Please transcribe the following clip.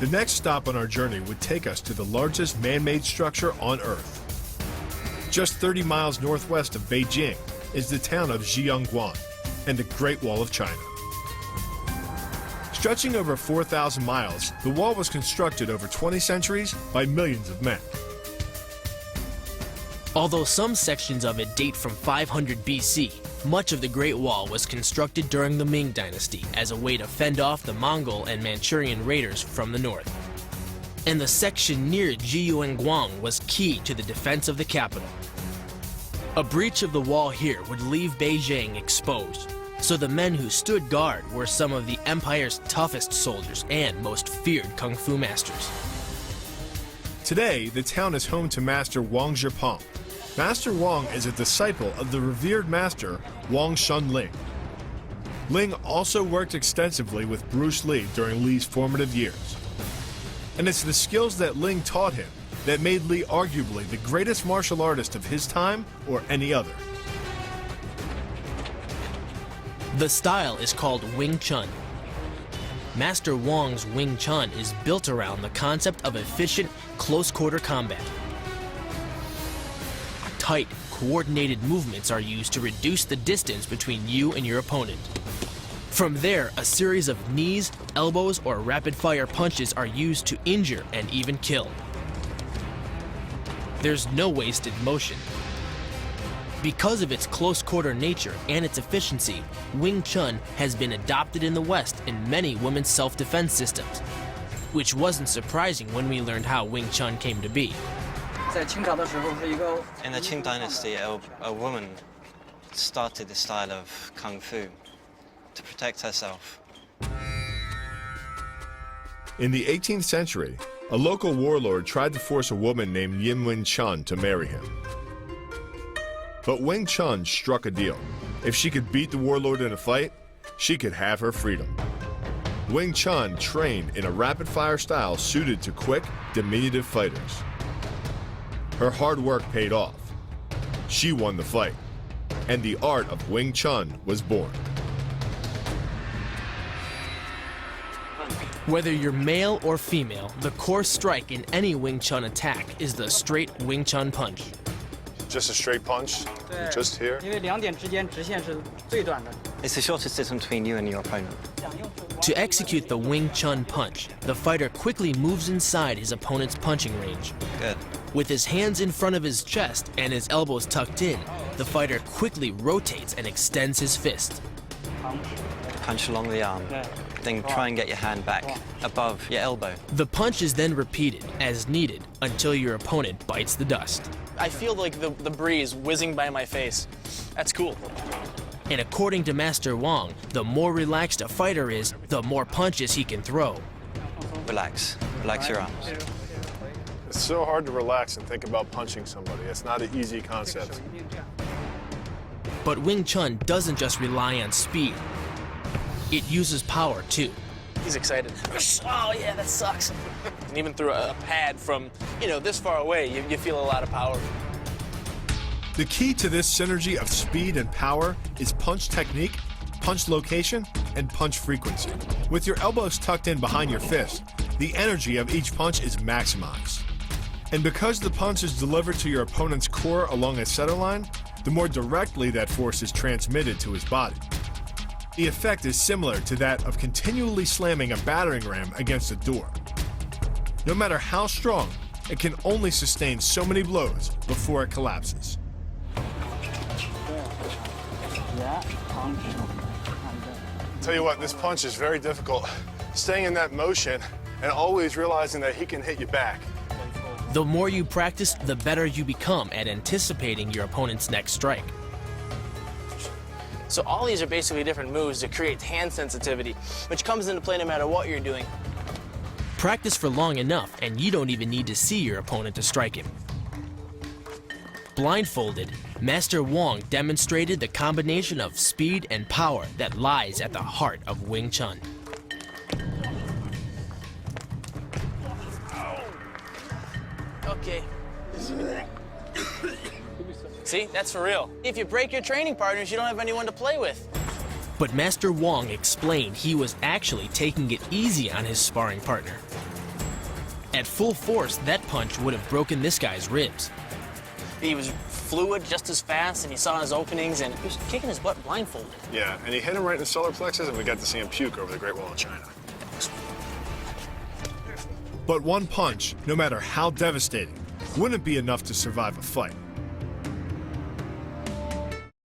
The next stop on our journey would take us to the largest man-made structure on Earth. Just 30 miles northwest of Beijing is the town of Zhiyangguan and the Great Wall of China. Stretching over 4,000 miles, the wall was constructed over 20 centuries by millions of men. Although some sections of it date from 500 BC, much of the Great Wall was constructed during the Ming Dynasty as a way to fend off the Mongol and Manchurian raiders from the north. And the section near Zhiyangguan was key to the defense of the capital. A breach of the wall here would leave Beijing exposed, so the men who stood guard were some of the empire's toughest soldiers and most feared kung fu masters. Today, the town is home to Master Wang Zhi Peng. Master Wang is a disciple of the revered master Wong Shun Leung. Leung also worked extensively with Bruce Lee during Lee's formative years. And it's the skills that Leung taught him that made Lee arguably the greatest martial artist of his time or any other. The style is called Wing Chun. Master Wang's Wing Chun is built around the concept of efficient, close-quarter combat. Tight, coordinated movements are used to reduce the distance between you and your opponent. From there, a series of knees, elbows, or rapid-fire punches are used to injure and even kill. There's no wasted motion. Because of its close-quarter nature and its efficiency, Wing Chun has been adopted in the West in many women's self-defense systems, which wasn't surprising when we learned how Wing Chun came to be. In the Qing Dynasty, a woman started the style of kung fu to protect herself. In the 18th century, a local warlord tried to force a woman named Yin Wing Chun to marry him. But Wing Chun struck a deal. If she could beat the warlord in a fight, she could have her freedom. Wing Chun trained in a rapid-fire style suited to quick, diminutive fighters. Her hard work paid off. She won the fight, and the art of Wing Chun was born. Whether you're male or female, the core strike in any Wing Chun attack is the straight Wing Chun punch. Just a straight punch? Just here? It's the shortest distance between you and your opponent. To execute the Wing Chun punch, the fighter quickly moves inside his opponent's punching range. Good. With his hands in front of his chest and his elbows tucked in, the fighter quickly rotates and extends his fist. Punch along the arm. Then try and get your hand back above your elbow. The punch is then repeated as needed until your opponent bites the dust. I feel like the breeze whizzing by my face. That's cool. And according to Master Wang, the more relaxed a fighter is, the more punches he can throw. Relax. Relax your arms. It's so hard to relax and think about punching somebody. It's not an easy concept. But Wing Chun doesn't just rely on speed. It uses power, too. He's excited. Oh, yeah, that sucks. And even through a pad from, this far away, you feel a lot of power. The key to this synergy of speed and power is punch technique, punch location, and punch frequency. With your elbows tucked in behind your fist, the energy of each punch is maximized. And because the punch is delivered to your opponent's core along a center line, the more directly that force is transmitted to his body. The effect is similar to that of continually slamming a battering ram against a door. No matter how strong, it can only sustain so many blows before it collapses. Tell you what, this punch is very difficult. Staying in that motion and always realizing that he can hit you back. The more you practice, the better you become at anticipating your opponent's next strike. So all these are basically different moves to create hand sensitivity, which comes into play no matter what you're doing. Practice for long enough, and you don't even need to see your opponent to strike him. Blindfolded, Master Wang demonstrated the combination of speed and power that lies at the heart of Wing Chun. Okay. See, that's for real. If you break your training partners, you don't have anyone to play with. But Master Wang explained he was actually taking it easy on his sparring partner. At full force, that punch would have broken this guy's ribs. He was fluid just as fast, and he saw his openings, and he was kicking his butt blindfolded. Yeah, and he hit him right in the solar plexus, and we got to see him puke over the Great Wall of China. But one punch, no matter how devastating, wouldn't be enough to survive a fight.